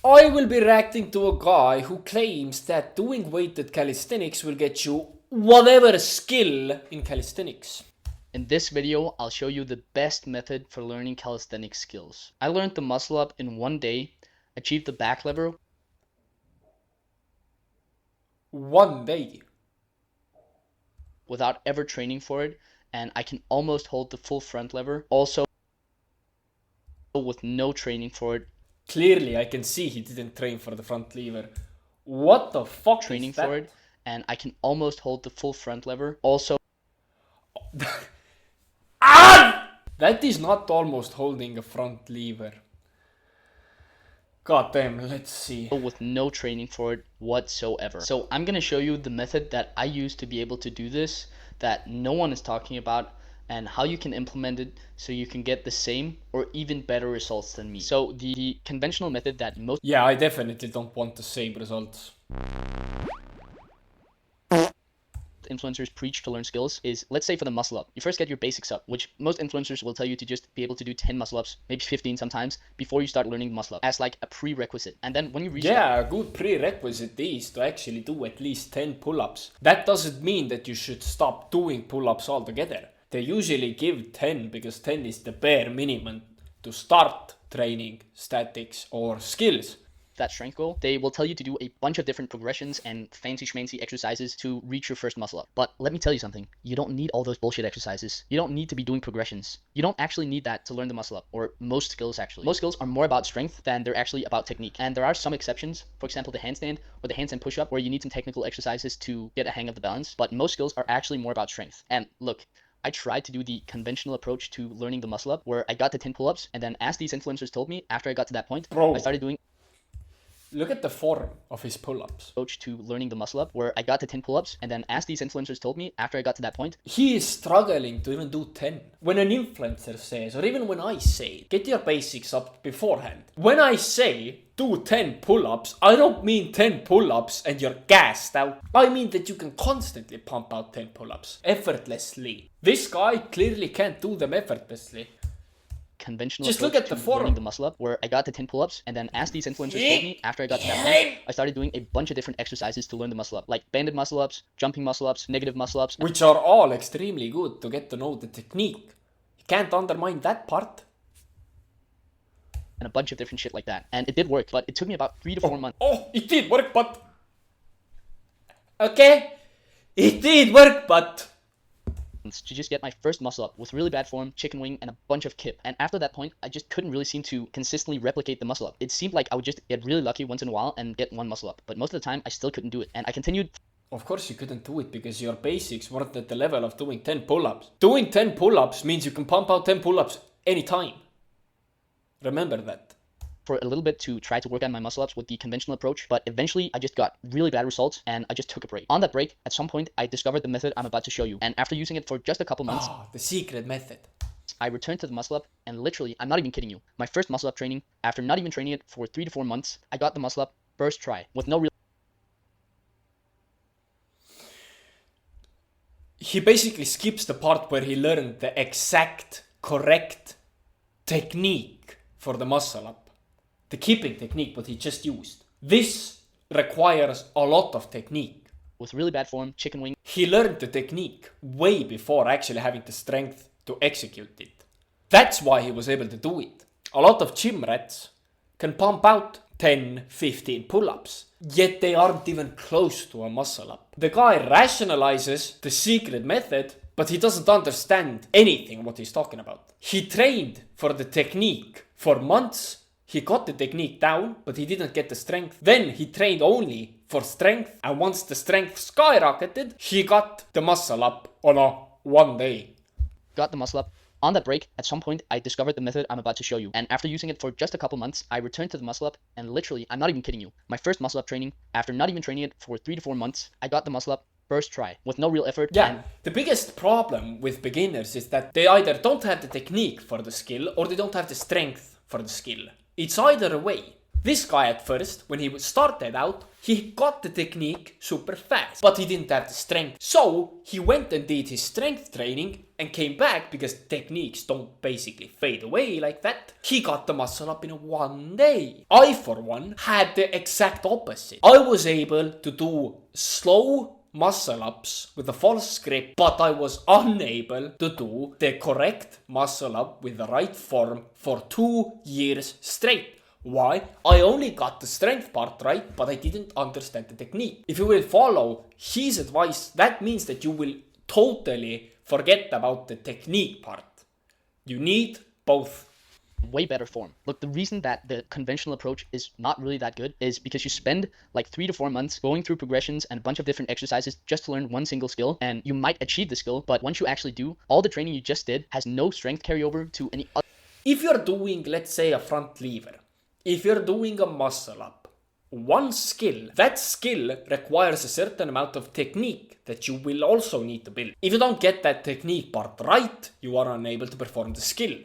I will be reacting to a guy who claims that doing weighted calisthenics will get you whatever skill in calisthenics. In this video, I'll show you the best method for learning calisthenic skills. I learned the muscle up in one day, achieved the back lever. One day. Without ever training for it, and I can almost hold the full front lever. Also, with no training for it. Clearly, I can see he didn't train for the front lever. What the fuck training is that? for it, and I can almost hold the full front lever. Also, that is not almost holding a front lever. God damn, let's see. With no training for it whatsoever. So I'm gonna show you the method that I use to be able to do this, that no one is talking about, and how you can implement it so you can get the same or even better results than me. So the conventional method that most I definitely don't want the same results. influencers preach to learn skills is, let's say for the muscle up, you first get your basics up, which most influencers will tell you to just be able to do 10 muscle ups, maybe 15 sometimes, before you start learning muscle up as like a prerequisite. And then when you reach a good prerequisite is to actually do at least 10 pull-ups. That doesn't mean that you should stop doing pull-ups altogether. They usually give 10 because 10 is the bare minimum to start training statics or skills. That strength goal, they will tell you to do a bunch of different progressions and fancy schmancy exercises to reach your first muscle up. But let me tell you something, you don't need all those bullshit exercises. You don't need to be doing progressions. You don't actually need that to learn the muscle up, or most skills actually. Most skills are more about strength than they're actually about technique. And there are some exceptions, for example the handstand or the handstand push-up, where you need some technical exercises to get a hang of the balance, but most skills are actually more about strength. And look, I tried to do the conventional approach to learning the muscle up, where I got to 10 pull-ups, and then as these influencers told me, after I got to that point, I started doing look at the form of his pull-ups. Approach to learning the muscle up, where I got to 10 pull-ups, and then as these influencers told me, after I got to that point, he is struggling to even do 10. When an influencer says, or even when I say, get your basics up beforehand. When I say, do 10 pull-ups, I don't mean 10 pull-ups and you're gassed out. I mean that you can constantly pump out 10 pull-ups, effortlessly. This guy clearly can't do them effortlessly. Conventional just look at the form. Learning the muscle up, where I got to 10 pull-ups, and then as these influencers told me, after I got to that point, I started doing a bunch of different exercises to learn the muscle up, like banded muscle ups, jumping muscle ups, negative muscle ups, which are all extremely good to get to know the technique. You can't undermine that part. And a bunch of different shit like that. And it did work, but it took me about 3 to 4 months. Oh, it did work, but okay, it did work, but to just get my first muscle up with really bad form, chicken wing, and a bunch of kip. And after that point, I just couldn't really seem to consistently replicate the muscle up. It seemed like I would just get really lucky once in a while and get one muscle up, but most of the time I still couldn't do it. And I continued. Of course you couldn't do it because your basics weren't at the level of doing 10 pull-ups. Doing 10 pull-ups means you can pump out 10 pull-ups anytime. Remember that. For a little bit to try to work on my muscle ups with the conventional approach, but eventually I just got really bad results and I just took a break. On that break, at some point, I discovered the method I'm about to show you, and after using it for just a couple months, the secret method, I returned to the muscle up, and literally, I'm not even kidding you, my first muscle up training, after not even training it for 3 to 4 months, I got the muscle up first try with no real. He basically skips the part where he learned the exact correct technique for the muscle up. The keeping technique what he just used. This requires a lot of technique. With really bad form, chicken wing. He learned the technique way before actually having the strength to execute it. That's why he was able to do it. A lot of gym rats can pump out 10, 15 pull-ups, yet they aren't even close to a muscle up. The guy rationalizes the secret method, but he doesn't understand anything what he's talking about. He trained for the technique for months. He got the technique down, but he didn't get the strength. Then he trained only for strength, and once the strength skyrocketed, he got the muscle up on one day. Got the muscle up. On that break, at some point, I discovered the method I'm about to show you. And after using it for just a couple months, I returned to the muscle up, and literally, I'm not even kidding you, my first muscle up training, after not even training it for 3 to 4 months, I got the muscle up first try with no real effort. Yeah, the biggest problem with beginners is that they either don't have the technique for the skill or they don't have the strength for the skill. It's either way. This guy at first, when he started out, he got the technique super fast, but he didn't have the strength. So he went and did his strength training and came back because techniques don't basically fade away like that. He got the muscle up in 1 day. I, for one, had the exact opposite. I was able to do slow muscle ups with a false grip, but I was unable to do the correct muscle up with the right form for 2 years straight. Why? I only got the strength part right, but I didn't understand the technique. If you will follow his advice, that means that you will totally forget about the technique part. You need both. Way better form. Look, the reason that the conventional approach is not really that good is because you spend like 3 to 4 months going through progressions and a bunch of different exercises just to learn one single skill, and you might achieve the skill, but once you actually do, all the training you just did has no strength carryover to any other. If you're doing, let's say, a front lever, if you're doing a muscle up, one skill, that skill requires a certain amount of technique that you will also need to build. If you don't get that technique part right, you are unable to perform the skill.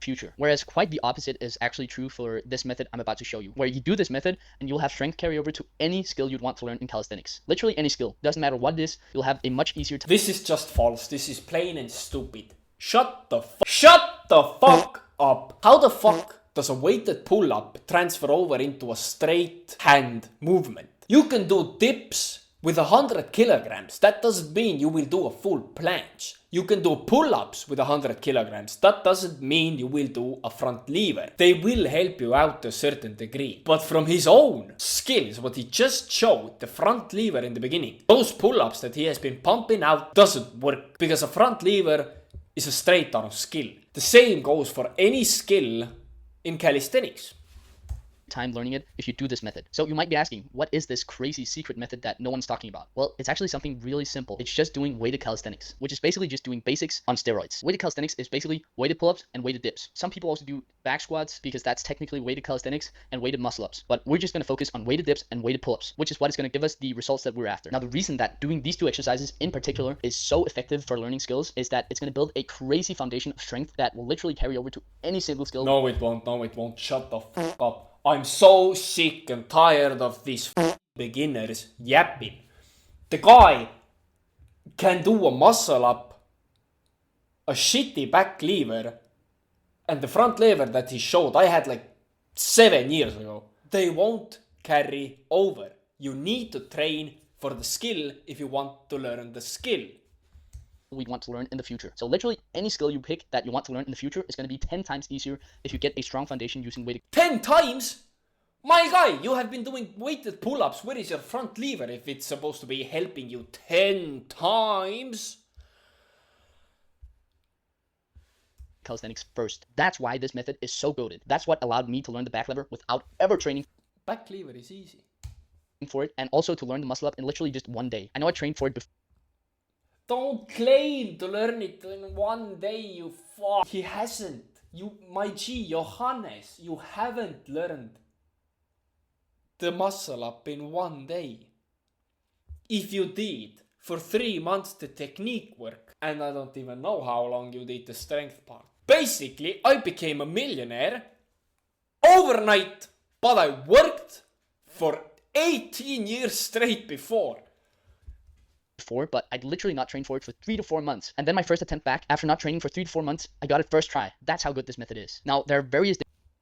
Future. Whereas quite the opposite is actually true for this method I'm about to show you, where you do this method and you'll have strength carryover to any skill you'd want to learn in calisthenics. Literally any skill. Doesn't matter what it is, you'll have a much easier time. This is just false. This is plain and stupid. Shut the fuck up. How the fuck does a weighted pull-up transfer over into a straight hand movement? You can do dips with 100 kilograms. That doesn't mean you will do a full planche. You can do pull-ups with 100 kilograms. That doesn't mean you will do a front lever. They will help you out to a certain degree. But from his own skills, what he just showed, the front lever in the beginning, those pull-ups that he has been pumping out doesn't work, because a front lever is a straight arm skill. The same goes for any skill in calisthenics. Time learning it if you do this method. So you might be asking, what is this crazy secret method that no one's talking about? Well, it's actually something really simple. It's just doing weighted calisthenics, which is basically just doing basics on steroids. Weighted calisthenics is basically weighted pull-ups and weighted dips. Some people also do back squats because that's technically weighted calisthenics and weighted muscle-ups. But we're just going to focus on weighted dips and weighted pull-ups, which is what is going to give us the results that we're after. Now, the reason that doing these two exercises in particular is so effective for learning skills is that it's going to build a crazy foundation of strength that will literally carry over to any single skill. No, it won't. No, it won't. Shut the fuck up. I'm so sick and tired of these beginners yapping. The guy can do a muscle up, a shitty back lever, and the front lever that he showed, I had like 7 years ago. They won't carry over. You need to train for the skill if you want to learn the skill we want to learn in the future. So literally any skill you pick that you want to learn in the future is going to be 10 times easier if you get a strong foundation using weighted. 10 times? My guy, you have been doing weighted pull-ups. Where is your front lever if it's supposed to be helping you 10 times? Calisthenics first. That's why this method is so goated. That's what allowed me to learn the back lever without ever training. Back lever is easy for it, and also to learn the muscle up in literally just 1 day. I know I trained for it before. Don't claim to learn it in 1 day, you fuck. He hasn't. My G, Johannes, you haven't learned the muscle up in 1 day. If you did for 3 months the technique work, and I don't even know how long you did the strength part. Basically, I became a millionaire overnight, but I worked for 18 years straight before, but I'd literally not trained for it for 3 to 4 months. And then my first attempt back, after not training for 3 to 4 months, I got it first try. That's how good this method is. Now, there are various...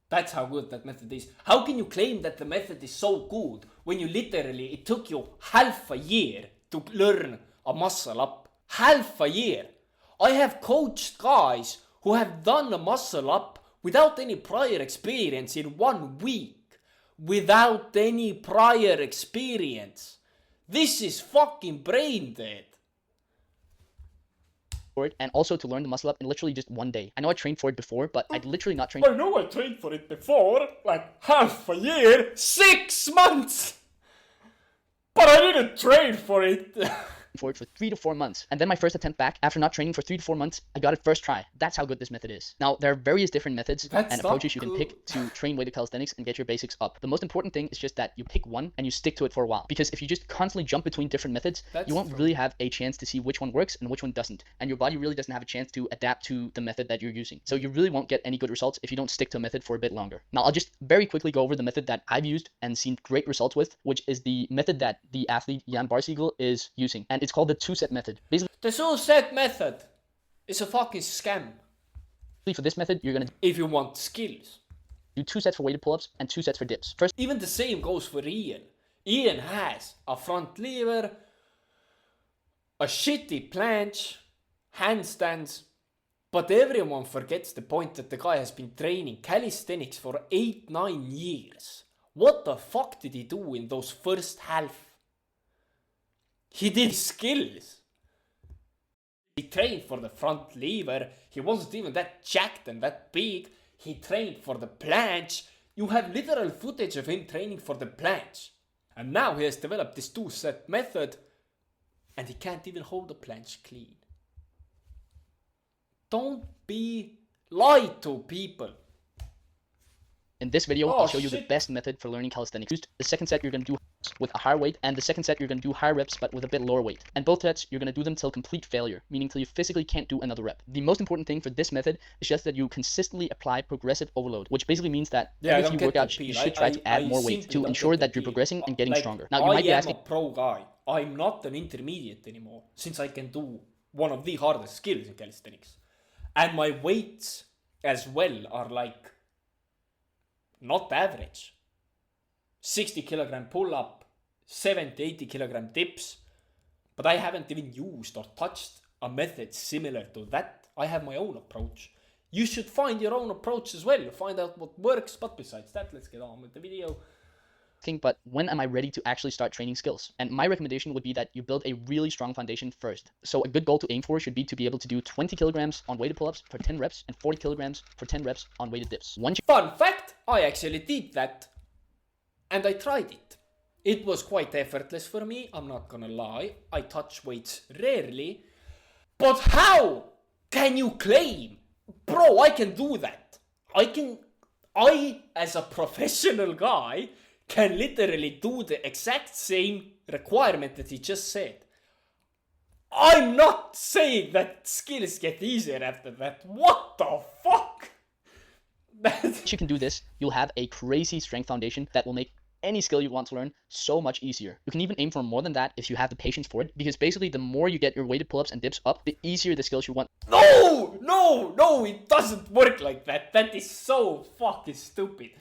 That's how good that method is. How can you claim that the method is so good when you literally, it took you half a year to learn a muscle up? Half a year. I have coached guys who have done a muscle up without any prior experience in 1 week. Without any prior experience. This is fucking brain dead. For it, and also to learn the muscle up in literally just 1 day. I know I trained for it before, but I'd literally not trained. I know I trained for it before, like half a year, 6 months. But I didn't train for it for it for 3 to 4 months. And then my first attempt back, after not training for 3 to 4 months, I got it first try. That's how good this method is. Now, there are various different methods and approaches you can pick to train weighted calisthenics and get your basics up. The most important thing is just that you pick one and you stick to it for a while. Because if you just constantly jump between different methods, you won't really have a chance to see which one works and which one doesn't. And your body really doesn't have a chance to adapt to the method that you're using. So you really won't get any good results if you don't stick to a method for a bit longer. Now, I'll just very quickly go over the method that I've used and seen great results with, which is the method that the athlete Jan Barsiegel is using. And it's called the 2-set method. Basically, the 2-set method is a fucking scam. For this method, you're going to, if you want skills, do 2 sets for weighted pull-ups and 2 sets for dips. First, even the same goes for Ian. Ian has a front lever, a shitty planche, handstands, but everyone forgets the point that the guy has been training calisthenics for 8-9 years. What the fuck did he do in those first half? He did skills. He trained for the front lever. He wasn't even that jacked and that big. He trained for the planche. You have literal footage of him training for the planche. And now he has developed this 2-set method and he can't even hold the planche clean. Don't be lied to, people. in this video, I'll show you the best method for learning calisthenics. The second set, you're going to do with a higher weight, and the second set, you're going to do higher reps, but with a bit lower weight. And both sets, you're going to do them till complete failure, meaning till you physically can't do another rep. The most important thing for this method is just that you consistently apply progressive overload, which basically means that every few workouts, you should try to add more weight to ensure that you're progressing and getting stronger. Now, you might be asking, I am a pro guy. I'm not an intermediate anymore, since I can do one of the hardest skills in calisthenics. And my weights as well are like not average. 60 kilogram pull up, 70, 80 kilogram dips. But I haven't even used or touched a method similar to that. I have my own approach. You should find your own approach as well. Find out what works. But besides that, let's get on with the video. But when am I ready to actually start training skills? And my recommendation would be that you build a really strong foundation first. So a good goal to aim for should be to be able to do 20 kilograms on weighted pull-ups for 10 reps and 40 kilograms for 10 reps on weighted dips. Fun fact, I actually did that. And I tried it. It was quite effortless for me, I'm not gonna lie. I touch weights rarely. But how can you claim, bro, I can do that? I as a professional guy, can literally do the exact same requirement that he just said. I'm not saying that skills get easier after that. What the fuck? If you can do this, you'll have a crazy strength foundation that will make any skill you want to learn so much easier. You can even aim for more than that if you have the patience for it, because basically the more you get your weighted pull-ups and dips up, the easier the skills you want. No, it doesn't work like that. That is so fucking stupid.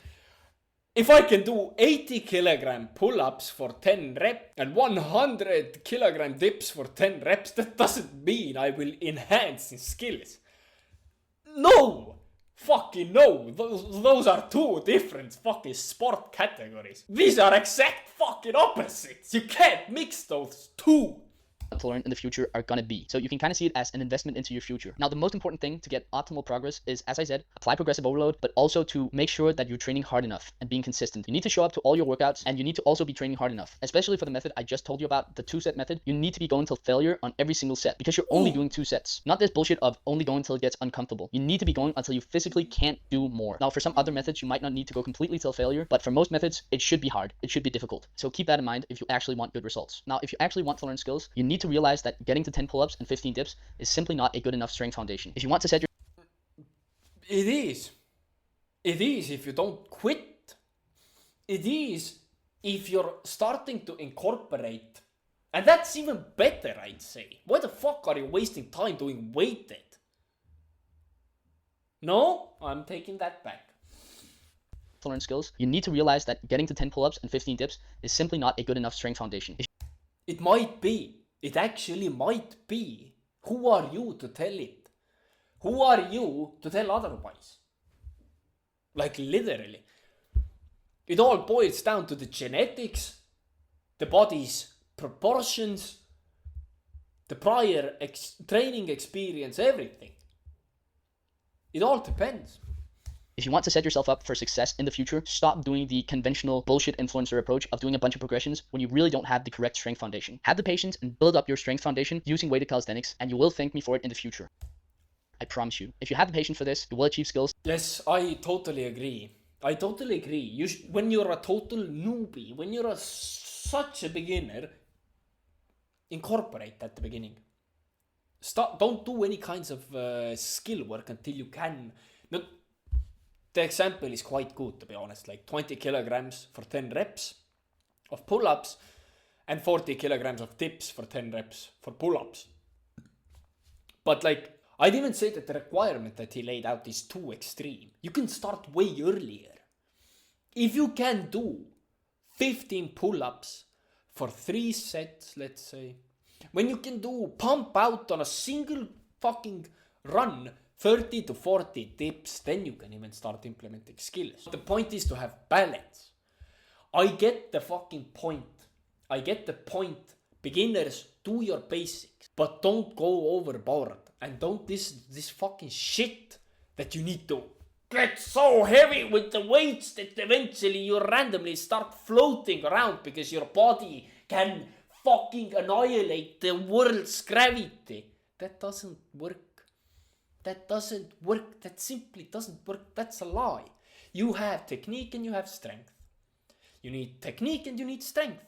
If I can do 80 kilogram pull-ups for 10 reps and 100 kilogram dips for 10 reps, that doesn't mean I will enhance in skills. No! Fucking no! Those are two different fucking sport categories. These are exact fucking opposites. You can't mix those two. To learn in the future are gonna be. So you can kind of see it as an investment into your future. Now, the most important thing to get optimal progress is, as I said, apply progressive overload, but also to make sure that you're training hard enough and being consistent. You need to show up to all your workouts, and you need to also be training hard enough. Especially for the method I just told you about, the 2-set method, you need to be going till failure on every single set, because you're only doing 2 sets. Not this bullshit of only going till it gets uncomfortable. You need to be going until you physically can't do more. Now, for some other methods, you might not need to go completely till failure, but for most methods, it should be hard. It should be difficult. So keep that in mind if you actually want good results. Now, if you actually want to learn skills, you need to realize that getting to 10 pull-ups and 15 dips is simply not a good enough strength foundation. If you want to set your... It is if you don't quit. It is if you're starting to incorporate. And that's even better, I'd say. Why the fuck are you wasting time doing weighted? No, I'm taking that back. To learn skills, you need to realize that getting to 10 pull-ups and 15 dips is simply not a good enough strength foundation. It might be. It actually might be. Who are you to tell it? Who are you to tell otherwise? Like literally. It all boils down to the genetics, the body's proportions, the prior training experience, everything. It all depends. If you want to set yourself up for success in the future, stop doing the conventional bullshit influencer approach of doing a bunch of progressions when you really don't have the correct strength foundation. Have the patience and build up your strength foundation using weighted calisthenics, and you will thank me for it in the future. I promise you. If you have the patience for this, you will achieve skills. Yes, I totally agree. I totally agree. When you're a total newbie, when you're such a beginner, incorporate at the beginning. Don't do any kinds of skill work until you can. No, the example is quite good, to be honest. Like 20 kilograms for 10 reps of pull-ups and 40 kilograms of dips for 10 reps for pull-ups. But like, I'd even say that the requirement that he laid out is too extreme. You can start way earlier. If you can do 15 pull-ups for 3 sets, let's say, when you can do pump out on a single fucking run 30 to 40 dips, then you can even start implementing skills. The point is to have balance. I get the fucking point. I get the point. Beginners, do your basics, but don't go overboard. And don't this fucking shit that you need to get so heavy with the weights that eventually you randomly start floating around because your body can fucking annihilate the world's gravity. That doesn't work. That doesn't work. That simply doesn't work. That's a lie. You have technique and you have strength. You need technique and you need strength.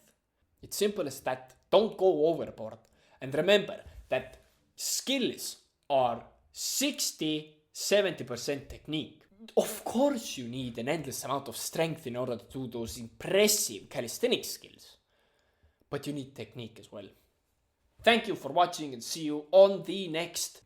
It's simple as that. Don't go overboard. And remember that skills are 60-70% technique. Of course you need an endless amount of strength in order to do those impressive calisthenics skills. But you need technique as well. Thank you for watching and see you on the next